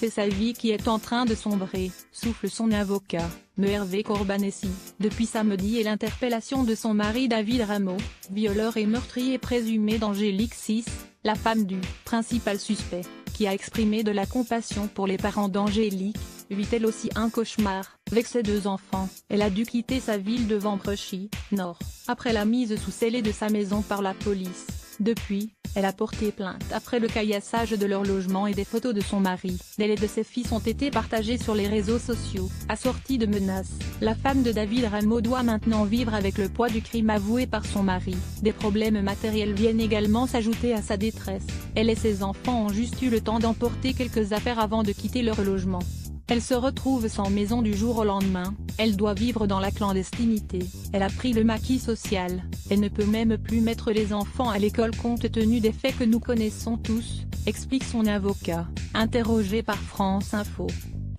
c'est sa vie qui est en train de sombrer, souffle son avocat, Me Hervé Corbanessi, depuis samedi et l'interpellation de son mari David Rameau, violeur et meurtrier présumé d'Angélique VI, la femme du principal suspect, qui a exprimé de la compassion pour les parents d'Angélique, vit elle aussi un cauchemar. Avec ses 2 enfants, elle a dû quitter sa ville de Vamprochy, Nord, après la mise sous scellé de sa maison par la police. Depuis, elle a porté plainte après le caillassage de leur logement et des photos de son mari, d'elle et de ses fils ont été partagées sur les réseaux sociaux. Assortie de menaces, la femme de David Rameau doit maintenant vivre avec le poids du crime avoué par son mari. Des problèmes matériels viennent également s'ajouter à sa détresse. Elle et ses enfants ont juste eu le temps d'emporter quelques affaires avant de quitter leur logement. Elle se retrouve sans maison du jour au lendemain, elle doit vivre dans la clandestinité, elle a pris le maquis social, elle ne peut même plus mettre les enfants à l'école compte tenu des faits que nous connaissons tous, explique son avocat, interrogé par France Info.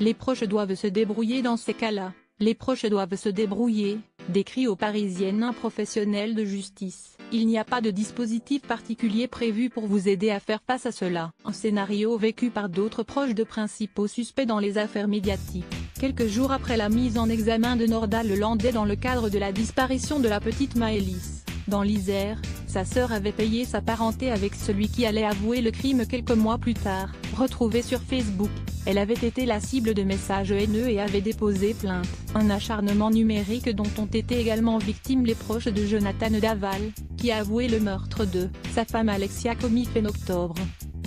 Les proches doivent se débrouiller dans ces cas-là, les proches doivent se débrouiller, décrit aux Parisiennes un professionnel de justice. Il n'y a pas de dispositif particulier prévu pour vous aider à faire face à cela. Un scénario vécu par d'autres proches de principaux suspects dans les affaires médiatiques. Quelques jours après la mise en examen de Nordal Lelandais dans le cadre de la disparition de la petite Maëlys, dans l'Isère, sa sœur avait payé sa parenté avec celui qui allait avouer le crime quelques mois plus tard. Retrouvée sur Facebook, elle avait été la cible de messages haineux et avait déposé plainte. Un acharnement numérique dont ont été également victimes les proches de Jonathan Daval, qui a avoué le meurtre de sa femme Alexia commis fin octobre.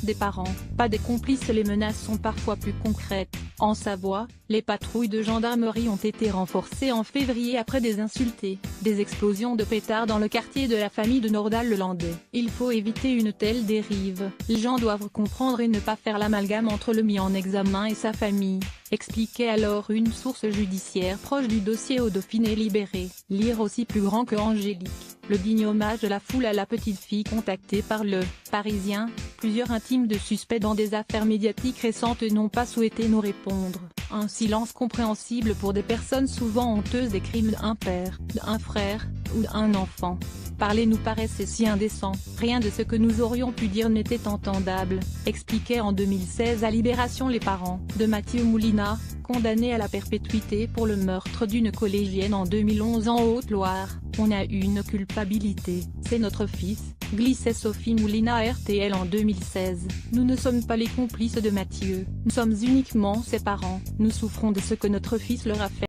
Des parents, pas des complices. Les menaces sont parfois plus concrètes. En Savoie, les patrouilles de gendarmerie ont été renforcées en février après des insultés, des explosions de pétards dans le quartier de la famille de Nordal Lelandais. Il faut éviter une telle dérive. Les gens doivent comprendre et ne pas faire l'amalgame entre le mis en examen et sa famille, expliquait alors une source judiciaire proche du dossier au Dauphiné Libéré. Lire aussi plus grand que Angélique. Le digne hommage de la foule à la petite fille contactée par le Parisien. Plusieurs intimes de suspects dans des affaires médiatiques récentes n'ont pas souhaité nous répondre. Un silence compréhensible pour des personnes souvent honteuses des crimes d'un père, d'un frère, ou d'un enfant. Parler nous paraissait si indécent, rien de ce que nous aurions pu dire n'était entendable, expliquaient en 2016 à Libération les parents de Mathieu Moulina, condamné à la perpétuité pour le meurtre d'une collégienne en 2011 en Haute-Loire. On a eu une culpabilité, c'est notre fils, glissait Sophie Moulina à RTL en 2016. Nous ne sommes pas les complices de Mathieu, nous sommes uniquement ses parents, nous souffrons de ce que notre fils leur a fait.